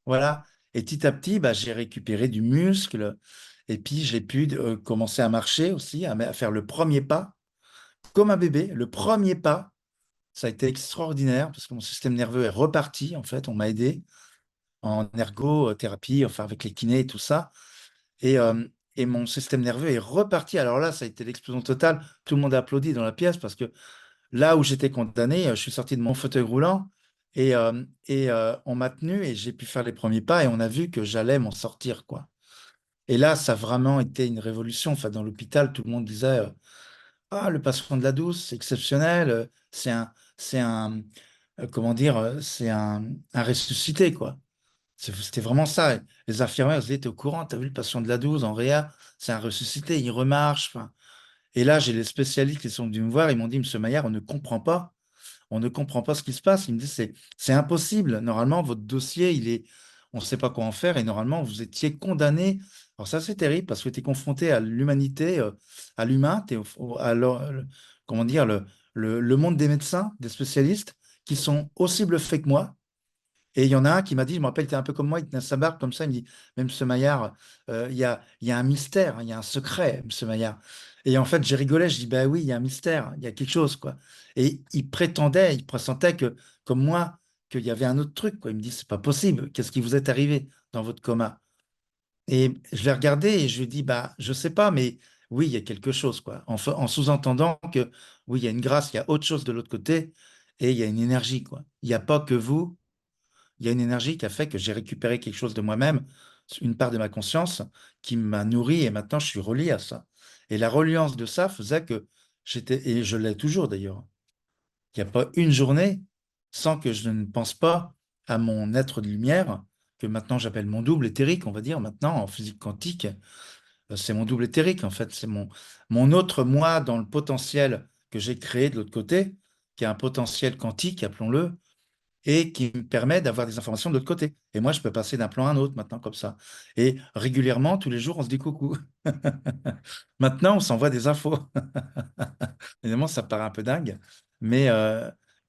Voilà. Et petit à petit, bah, j'ai récupéré du muscle. Et puis, j'ai pu commencer à marcher aussi, à faire le premier pas, comme un bébé. Le premier pas, ça a été extraordinaire parce que mon système nerveux est reparti, en fait. On m'a aidé en ergothérapie, enfin avec les kinés et tout ça. Et, euh, et mon système nerveux est reparti. Alors là, ça a été l'explosion totale. Tout le monde a applaudi dans la pièce parce que là où j'étais condamné, je suis sorti de mon fauteuil roulant et on m'a tenu et j'ai pu faire les premiers pas et on a vu que j'allais m'en sortir, quoi. Et là, ça a vraiment été une révolution. Enfin, dans l'hôpital, tout le monde disait ah, le patient de la douce, c'est exceptionnel. C'est un, comment dire, un ressuscité, quoi. C'était vraiment ça. Les infirmières, elles disaient, t'es au courant, t'as vu le patient de la 12 en réa, c'est un ressuscité, il remarche. Enfin, et là, j'ai les spécialistes qui sont venus me voir, ils m'ont dit, Monsieur Maillard, on ne comprend pas ce qui se passe. Ils me disent, c'est impossible. Normalement, votre dossier, on ne sait pas quoi en faire, et normalement, vous étiez condamné. Alors ça, c'est terrible parce que tu es confronté à l'humanité, à l'humain, tu es comment dire, le monde des médecins, des spécialistes, qui sont aussi bluffés que moi. Et il y en a un qui m'a dit, je me rappelle, il était un peu comme moi, il tenait sa barbe comme ça, il me dit, même ce Maillard, il y a un mystère, hein, il y a un secret, ce Maillard. Et en fait, j'ai rigolé, je dis, bah oui, il y a un mystère, il y a quelque chose, quoi. Et il pressentait que, comme moi, qu'il y avait un autre truc, quoi. Il me dit, c'est pas possible, qu'est-ce qui vous est arrivé dans votre coma? Et je l'ai regardé et je lui ai dit, bah, je sais pas, mais oui, il y a quelque chose, quoi. En sous-entendant que, oui, il y a une grâce, il y a autre chose de l'autre côté, et il y a une énergie, quoi. Il n'y a pas que vous, il y a une énergie qui a fait que j'ai récupéré quelque chose de moi-même, une part de ma conscience qui m'a nourri et maintenant je suis relié à ça. Et la reliance de ça faisait que et je l'ai toujours d'ailleurs, il n'y a pas une journée sans que je ne pense pas à mon être de lumière, que maintenant j'appelle mon double éthérique, on va dire maintenant en physique quantique. C'est mon double éthérique en fait, c'est mon autre moi dans le potentiel que j'ai créé de l'autre côté, qui a un potentiel quantique, appelons-le, et qui me permet d'avoir des informations de l'autre côté. Et moi, je peux passer d'un plan à un autre maintenant comme ça. Et régulièrement, tous les jours, on se dit coucou. Maintenant, on s'envoie des infos. Évidemment, ça paraît un peu dingue, mais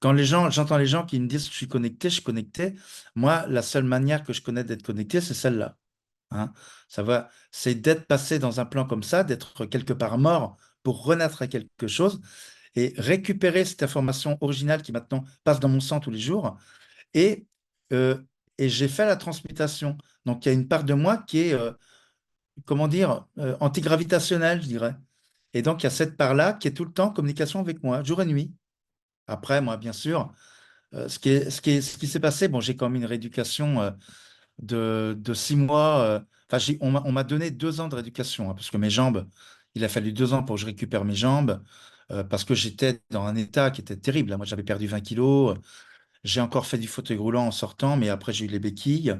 quand j'entends les gens qui me disent que je suis connecté. Moi, la seule manière que je connais d'être connecté, c'est celle-là, hein. C'est d'être passé dans un plan comme ça, d'être quelque part mort pour renaître à quelque chose et récupérer cette information originale qui maintenant passe dans mon sang tous les jours et, euh, et j'ai fait la transmutation. Donc, il y a une part de moi qui est, comment dire, antigravitationnelle, je dirais. Et donc, il y a cette part-là qui est tout le temps en communication avec moi, jour et nuit. Après, moi, bien sûr, ce qui s'est passé, bon, j'ai quand même une rééducation de 6 mois. Enfin, on m'a donné 2 ans de rééducation, hein, parce que mes jambes, il a fallu 2 ans pour que je récupère mes jambes, parce que j'étais dans un état qui était terrible, hein. Moi, j'avais perdu 20 kilos. J'ai encore fait du fauteuil roulant en sortant, mais après, j'ai eu les béquilles.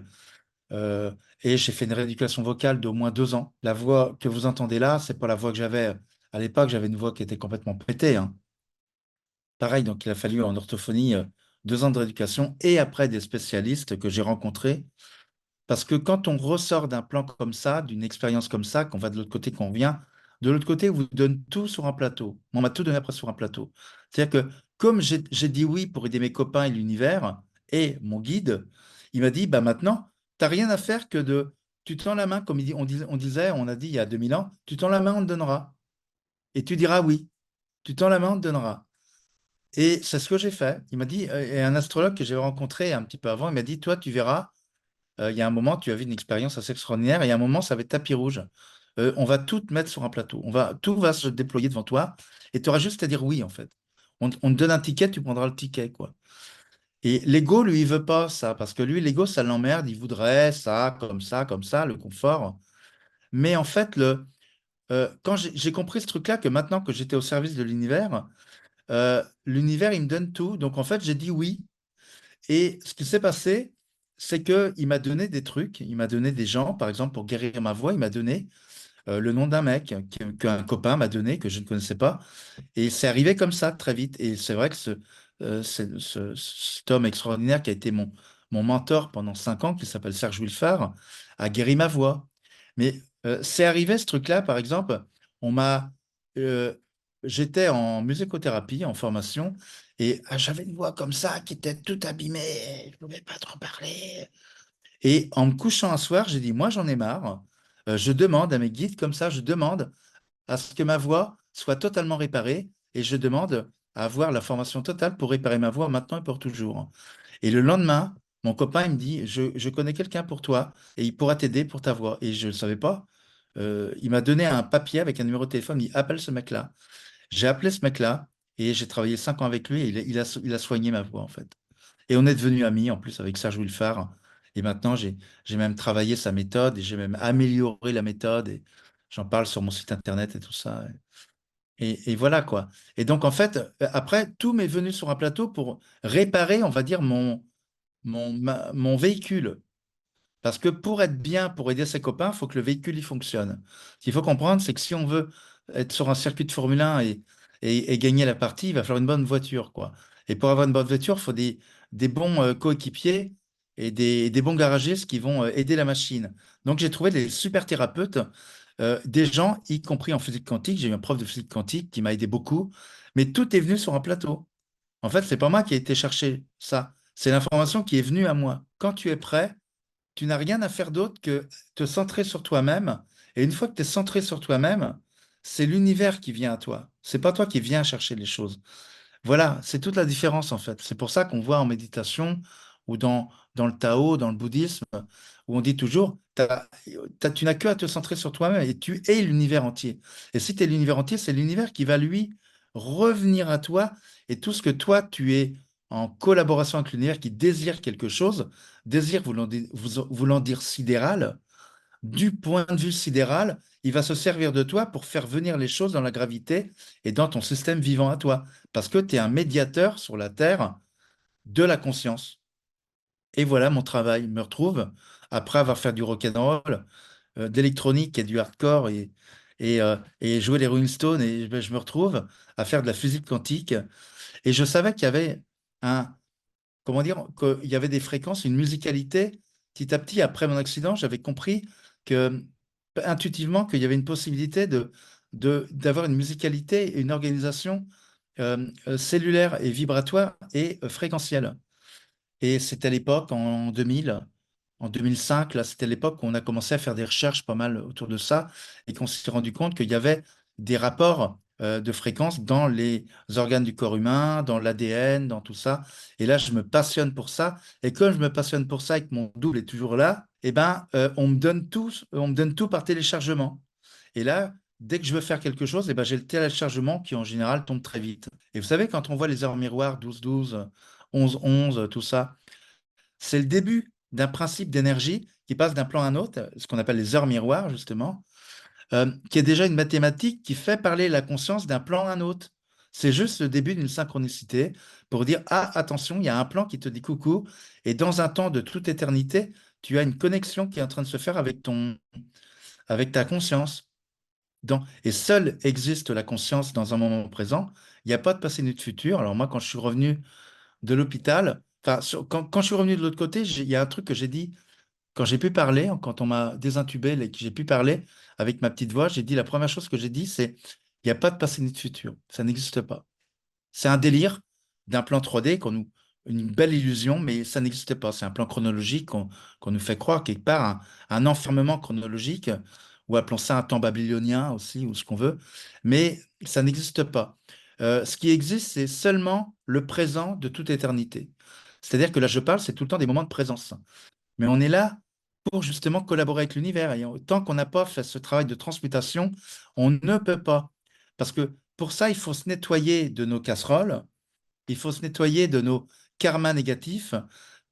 euh, et j'ai fait une rééducation vocale d'au moins 2 ans. La voix que vous entendez là, c'est pas la voix que j'avais à l'époque. J'avais une voix qui était complètement pétée, hein. Pareil, donc il a fallu en orthophonie 2 ans de rééducation et après des spécialistes que j'ai rencontrés. Parce que quand on ressort d'un plan comme ça, d'une expérience comme ça, qu'on va de l'autre côté, qu'on vient, de l'autre côté, on vous donne tout sur un plateau. On m'a tout donné après sur un plateau. C'est-à-dire que comme j'ai dit oui pour aider mes copains et l'univers et mon guide, il m'a dit, bah maintenant, tu n'as rien à faire que de... Tu tends la main, comme on disait, on a dit il y a 2000 ans, tu tends la main, on te donnera. Et tu diras oui. Tu tends la main, on te donnera. Et c'est ce que j'ai fait. Il m'a dit, et un astrologue que j'ai rencontré un petit peu avant, il m'a dit, toi, tu verras, il y a un moment, tu as vu une expérience assez extraordinaire, et il y a un moment, ça va être tapis rouge. On va tout te mettre sur un plateau. Tout va se déployer devant toi, et tu auras juste à dire oui, en fait. On te donne un ticket, tu prendras le ticket, quoi. Et l'ego, lui, il veut pas ça, parce que lui, l'ego, ça l'emmerde, il voudrait comme ça, le confort. Mais en fait, quand j'ai compris ce truc-là, que maintenant que j'étais au service de l'univers, il me donne tout. Donc, en fait, j'ai dit oui. Et ce qui s'est passé, c'est qu'il m'a donné des trucs, il m'a donné des gens, par exemple, pour guérir ma voix, il m'a donné le nom d'un mec qu'un copain m'a donné, que je ne connaissais pas. Et c'est arrivé comme ça, très vite. Et c'est vrai que cet homme extraordinaire qui a été mon mentor pendant 5 ans, qui s'appelle Serge Wilfard, a guéri ma voix. Mais c'est arrivé ce truc-là, par exemple, on m'a, euh, j'étais en musicothérapie, en formation, et j'avais une voix comme ça qui était toute abîmée, je ne pouvais pas trop parler. Et en me couchant un soir, j'ai dit, moi j'en ai marre. Je demande à mes guides comme ça, je demande à ce que ma voix soit totalement réparée et je demande à avoir la formation totale pour réparer ma voix maintenant et pour toujours. Et le lendemain, mon copain il me dit, je connais quelqu'un pour toi et il pourra t'aider pour ta voix. Et je ne savais pas. Il m'a donné un papier avec un numéro de téléphone, il dit, appelle ce mec-là. J'ai appelé ce mec-là et j'ai travaillé 5 ans avec lui et il a soigné ma voix en fait. Et on est devenus amis en plus avec Serge Wilfard. Et maintenant, j'ai même travaillé sa méthode et j'ai même amélioré la méthode et j'en parle sur mon site internet et tout ça. Et voilà quoi. Et donc en fait, après, tout m'est venu sur un plateau pour réparer, on va dire, mon véhicule. Parce que pour être bien, pour aider ses copains, il faut que le véhicule il fonctionne. Ce qu'il faut comprendre, c'est que si on veut être sur un circuit de Formule 1 et gagner la partie, il va falloir une bonne voiture, quoi. Et pour avoir une bonne voiture, il faut des bons coéquipiers et des bons garagistes qui vont aider la machine. Donc j'ai trouvé des super thérapeutes, des gens, y compris en physique quantique. J'ai eu un prof de physique quantique qui m'a aidé beaucoup, mais tout est venu sur un plateau. En fait, c'est pas moi qui ai été chercher ça. C'est l'information qui est venue à moi. Quand tu es prêt, tu n'as rien à faire d'autre que te centrer sur toi-même. Et une fois que tu es centré sur toi-même, c'est l'univers qui vient à toi. C'est pas toi qui viens chercher les choses. Voilà, c'est toute la différence en fait. C'est pour ça qu'on voit en méditation ou dans le Tao, dans le bouddhisme, où on dit toujours, tu n'as que à te centrer sur toi-même et tu es l'univers entier. Et si tu es l'univers entier, c'est l'univers qui va lui revenir à toi et tout ce que toi, tu es en collaboration avec l'univers qui désire quelque chose, désir voulant dire sidéral, du point de vue sidéral, il va se servir de toi pour faire venir les choses dans la gravité et dans ton système vivant à toi. Parce que tu es un médiateur sur la Terre de la conscience. Et voilà, mon travail me retrouve, après avoir fait du rock'n'roll, d'électronique et du hardcore et jouer les Rolling Stones, et ben, je me retrouve à faire de la physique quantique. Et je savais qu'il y avait un, comment dire, qu'il y avait des fréquences, une musicalité. Petit à petit, après mon accident, j'avais compris que, intuitivement, qu'il y avait une possibilité d'avoir une musicalité et une organisation cellulaire et vibratoire et fréquentielle. Et c'était à l'époque, en 2000, en 2005, là, c'était l'époque où on a commencé à faire des recherches pas mal autour de ça et qu'on s'est rendu compte qu'il y avait des rapports de fréquences dans les organes du corps humain, dans l'ADN, dans tout ça. Et là, je me passionne pour ça. Et comme je me passionne pour ça et que mon double est toujours là, eh ben, on me donne tout par téléchargement. Et là, dès que je veux faire quelque chose, eh ben, j'ai le téléchargement qui en général tombe très vite. Et vous savez, quand on voit les heures miroirs 12-12, 11-11, tout ça, c'est le début d'un principe d'énergie qui passe d'un plan à un autre, ce qu'on appelle les heures miroirs, justement, qui est déjà une mathématique qui fait parler la conscience d'un plan à un autre. C'est juste le début d'une synchronicité pour dire, ah, attention, il y a un plan qui te dit coucou, et dans un temps de toute éternité, tu as une connexion qui est en train de se faire avec ta conscience. Et seule existe la conscience dans un moment présent. Il n'y a pas de passé ni de futur. Alors moi, quand je suis revenu de l'hôpital, enfin, quand je suis revenu de l'autre côté, il y a un truc que j'ai dit, quand j'ai pu parler, quand on m'a désintubé et que j'ai pu parler avec ma petite voix, j'ai dit, la première chose que j'ai dit, c'est, il n'y a pas de passé ni de futur. Ça n'existe pas. C'est un délire d'un plan 3D une belle illusion, mais ça n'existe pas. C'est un plan chronologique qu'on nous fait croire quelque part, un enfermement chronologique, ou appelons ça un temps babylonien aussi, ou ce qu'on veut, mais ça n'existe pas. Ce qui existe, c'est seulement le présent de toute éternité. C'est-à-dire que là, je parle, c'est tout le temps des moments de présence. Mais on est là pour justement collaborer avec l'univers. Et tant qu'on n'a pas fait ce travail de transmutation, on ne peut pas. Parce que pour ça, il faut se nettoyer de nos casseroles, il faut se nettoyer de nos karmas négatifs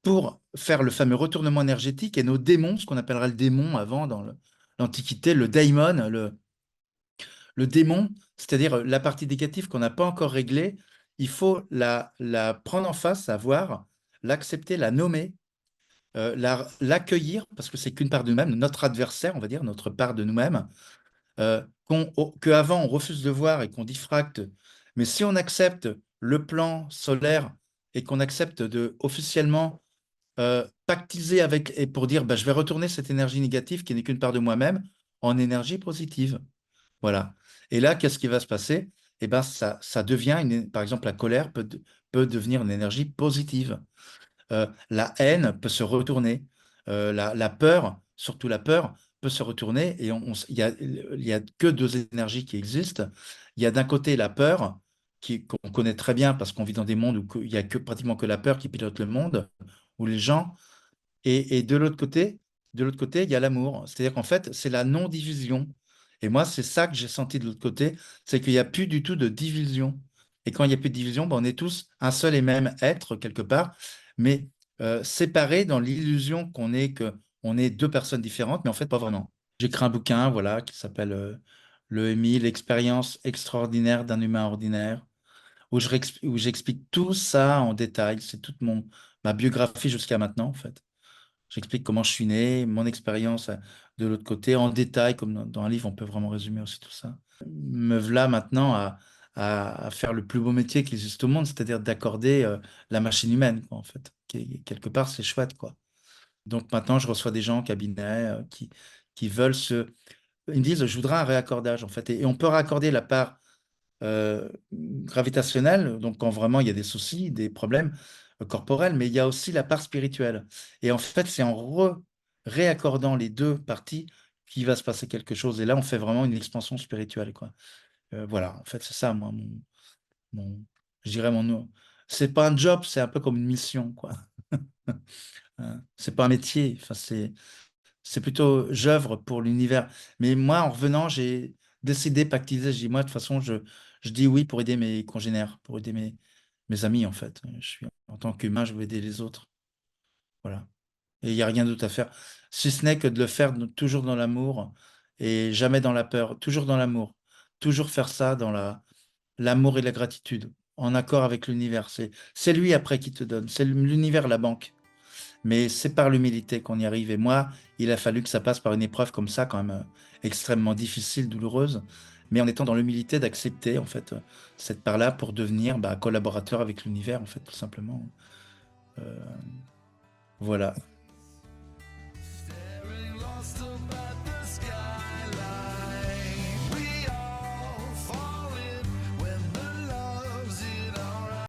pour faire le fameux retournement énergétique et nos démons, ce qu'on appellerait le démon avant dans l'Antiquité, le daimon, le démon, c'est-à-dire la partie négative qu'on n'a pas encore réglée, il faut la prendre en face, savoir l'accepter, la nommer, l'accueillir, parce que c'est qu'une part de nous-mêmes, notre adversaire, on va dire, notre part de nous-mêmes, qu'avant on refuse de voir et qu'on diffracte. Mais si on accepte le plan solaire et qu'on accepte de officiellement pactiser avec, et pour dire, bah, je vais retourner cette énergie négative qui n'est qu'une part de moi-même en énergie positive. Voilà. Et là, qu'est-ce qui va se passer? Eh ben, ça devient, par exemple, la colère peut devenir une énergie positive. La haine peut se retourner. La peur, surtout la peur, peut se retourner. Et il y a que deux énergies qui existent. Il y a d'un côté la peur, qu'on connaît très bien parce qu'on vit dans des mondes où il y a pratiquement que la peur qui pilote le monde, où les gens et de l'autre côté, il y a l'amour. C'est-à-dire qu'en fait, c'est la non-division. Et moi, c'est ça que j'ai senti de l'autre côté, c'est qu'il n'y a plus du tout de division. Et quand il n'y a plus de division, ben, on est tous un seul et même être quelque part, mais séparés dans l'illusion on est deux personnes différentes, mais en fait, pas vraiment. J'ai écrit un bouquin, voilà, qui s'appelle Le l'EMI, l'expérience extraordinaire d'un humain ordinaire, où j'explique tout ça en détail. C'est toute ma biographie jusqu'à maintenant, en fait. J'explique comment je suis né, mon expérience de l'autre côté, en détail, comme dans un livre, on peut vraiment résumer aussi tout ça. Me voilà maintenant à faire le plus beau métier qui existe au monde, c'est-à-dire d'accorder la machine humaine, quoi, en fait. Quelque part, c'est chouette, quoi. Donc maintenant, je reçois des gens en cabinet qui veulent Ils me disent, je voudrais un réaccordage, en fait. Et on peut raccorder la part gravitationnelle, donc quand vraiment il y a des soucis, des problèmes corporels, mais il y a aussi la part spirituelle. Et en fait, c'est en réaccordant les deux parties qu'il va se passer quelque chose. Et là, on fait vraiment une expansion spirituelle, quoi. Voilà, en fait, c'est ça, moi, je dirais mon. C'est pas un job, c'est un peu comme une mission, quoi. C'est pas un métier, enfin, c'est plutôt j'œuvre pour l'univers. Mais moi, en revenant, j'ai décidé, pactisé, j'ai dit, moi, de toute façon, je dis oui pour aider mes congénères, pour aider mes amis, en fait. En tant qu'humain, je veux aider les autres. Voilà. Et il n'y a rien d'autre à faire, si ce n'est que de le faire toujours dans l'amour et jamais dans la peur, toujours dans l'amour. Toujours faire ça dans l'amour et la gratitude, en accord avec l'univers. C'est lui après qui te donne, c'est l'univers, la banque. Mais c'est par l'humilité qu'on y arrive. Et moi, il a fallu que ça passe par une épreuve comme ça, quand même extrêmement difficile, douloureuse, mais en étant dans l'humilité d'accepter, en fait, cette part-là pour devenir bah, collaborateur avec l'univers, en fait, tout simplement. Euh, voilà.